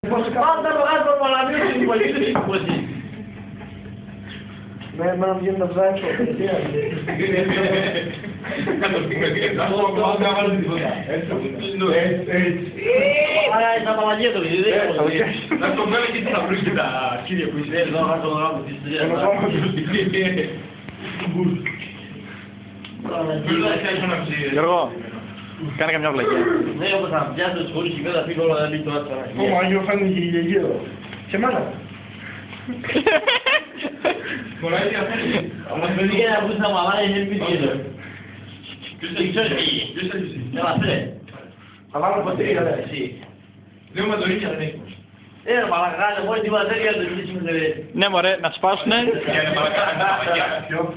Πάντα το γάζω μαλαμίος στην πολιτική. Ναι, εμένα μου γίνεται να ψάξω. Άρα είναι τα μαλαγία το παιδί, δεν είναι. Να το βγάλω και τι θα βρουν και τα κύρια που είσαι. Δεν θα βγάλω το γράμμα της τρίας. Γιώργο, κάνε καμιά βλακία. Ναι, όπως θα πιάσω τις χωρίς και πέρα φύγω όλα να μπει το άσπαρα. Ω, Άγιο φάνηκε και η γεγείο. Και εμένα. Κολλάει διαφέρει. Όμως παιδί για να πούσεις τα μαμά είναι ελπίδι εδώ. Ποιος θα είσαι. Έλα, φέρε. Αλλά είναι ποτήρια, ρε. Εσύ. Δύο μαντορίνια δεν έχουμε. Ρε μαλακάτε, μόλις την πατέρια του μιλήσουμε ρε. Ναι μωρέ, να σπάσουνε. Για να παρακάνε μαμαγιά.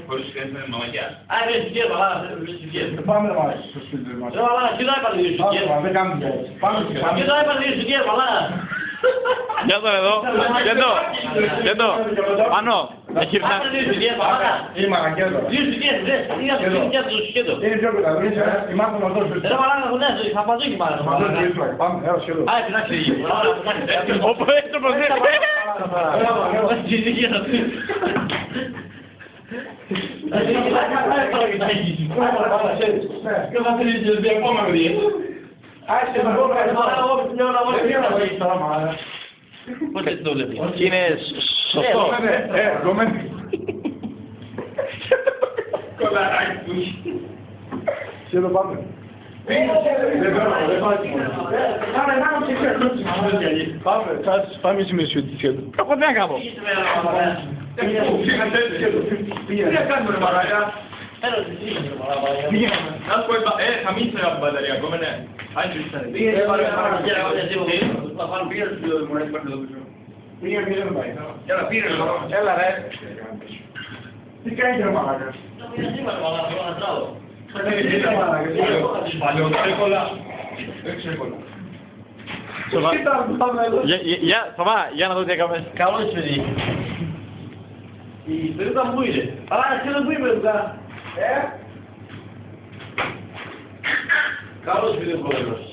Χωρίς και είναι μαμαγιά. Α, ρε συγγέρ, μαλάκα, ρε συγγέρ. Πάμε να μάθεις στο σπίτι μας. Ρε μαλάκα, τι το έπαρε ρε συγγέρ. Δεν κάνουμε πια έτσι. Πάμε στο σπίτι. Τι το έπαρε ρε συγγέρ, μαλάκα. Για τον εδώ, για το, πάνω, έχει ήρθα. Άπρε ρε συγγέρ, μαλάκα. Είναι μαγακιά τώρα. Δύο συγγέρ, ρε, είναι αυτό το συγγέρ του σκέτο. Είναι πιο κοντά, δεν είσαι, είμαστε μαζί στο σπίτι. Ρε μαλάκα, κουνέσαι, θα παζούκι μαλάκα. Μαζί στο σπίτι, πάμε, έλα σχεδόν. Α, κοιτάξτε, Όπου έτσι όπως δεν. Πώς έτσι το βλέπεις. Είναι σωστό. Γκομένη. Κολλαράκι του. Σχεδόν πάμε. Πάμε σήμερα σου τι σχέδιο. Εγώ δεν κάνω. Τι να κάνουμε ρε μαλάκα. Να σου πω, θα μείνεις από την μπαταρία ακόμα, ναι. Αν και ήσασταν. Έλα, πήρε ρε μαλάκα. Έλα ρε. Τι κάνεις ρε μαλάκα. Για να δω τι έκαμε. Καλώς παιδί. Η περίπτα μου είναι. Αλλά εσύ δεν μου είπε δουλειά. Καλώς παιδί ο πρόεδρος.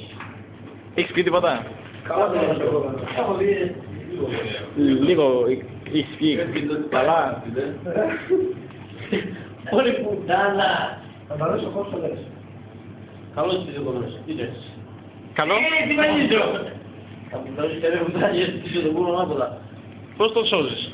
Έχεις πει τίποτα. Καλώς παιδί ο πρόεδρος. Έχω δει Λίγο έχεις πει. Καλά. Όλη πουτάνα. Θα μ' αρέσει ο χώρος το λες. Καλώς παιδί ο πρόεδρος. Τι λες. Καλό. Τι μαγίζω. Θα πουτάζεις και δεν πουτάζεις. Τι σε το πούλο ανάποδα. Πώς το σώζεις.